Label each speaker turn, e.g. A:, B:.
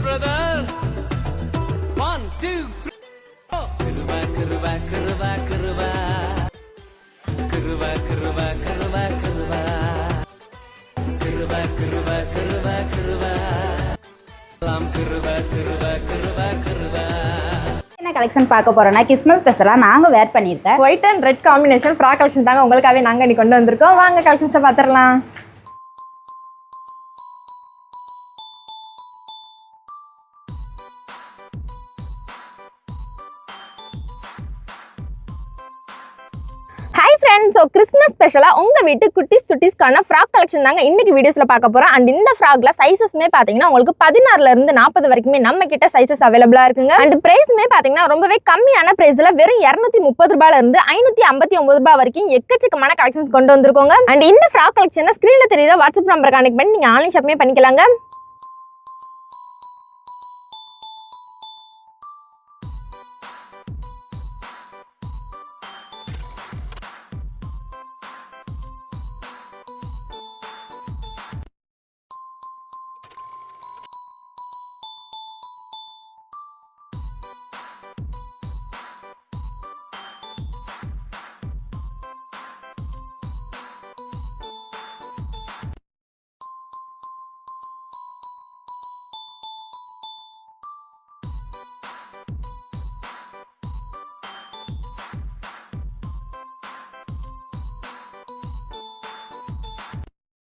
A: Brother 1 2 3 கிருவா கிருவா கிருவா கிருவா கிருவா கிருவா கிருவா கிருவா கிருவா கிருவா கிருவா கிருவா லாம் கிருவா கிருவா கிருவா கிருவா.
B: என்ன collection பார்க்க போறோம்னா கிறிஸ்மஸ் ஸ்பெஷலாக நாங்கள் வேர் பண்ணியிருக்கேன்
C: white and red combination frock collection தாங்க உங்களுக்காகவே நாங்கள் இன்னைக்கு கொண்டு வந்திருக்கோம். வாங்க கலெக்ஷன்ஸை பார்த்துடலாம். ஹாய் ஃப்ரெண்ட்ஸ், ஸோ கிறிஸ்மஸ் ஸ்பெஷலாக உங்கள் வீட்டு குட்டிஸ் சுட்டிஸ்க்கான ஃப்ராக் கலெக்ஷன் தாங்க இன்னைக்கு வீடியோஸில் பார்க்க போகிறோம். அண்ட் இந்த ஃப்ராக்ல சைஸஸ்மே பார்த்தீங்கன்னா உங்களுக்கு 16 to 40 வரைக்குமே நம்ம கிட்ட சைஸஸ் அவைலபிளாக இருக்குங்க. அண்ட் பிரைஸ்மே பார்த்தீங்கன்னா ரொம்பவே கம்மியான பிரைஸில் வெறும் 230 ரூபாயிலிருந்து 559 ரூபாய் வரைக்கும் எக்கச்சக்கமான கலெக்ஷன்ஸ் கொண்டு வந்திருக்கோங்க. அண்ட் இந்த ஃப்ராக் கலெக்ஷனை ஸ்க்ரீனில் தெரியுற வாட்ஸ்அப் நம்பர் கனெக்ட் பண்ணி நீங்கள் ஆன்லைன் ஷாப்பிங் பண்ணிக்கலாங்க.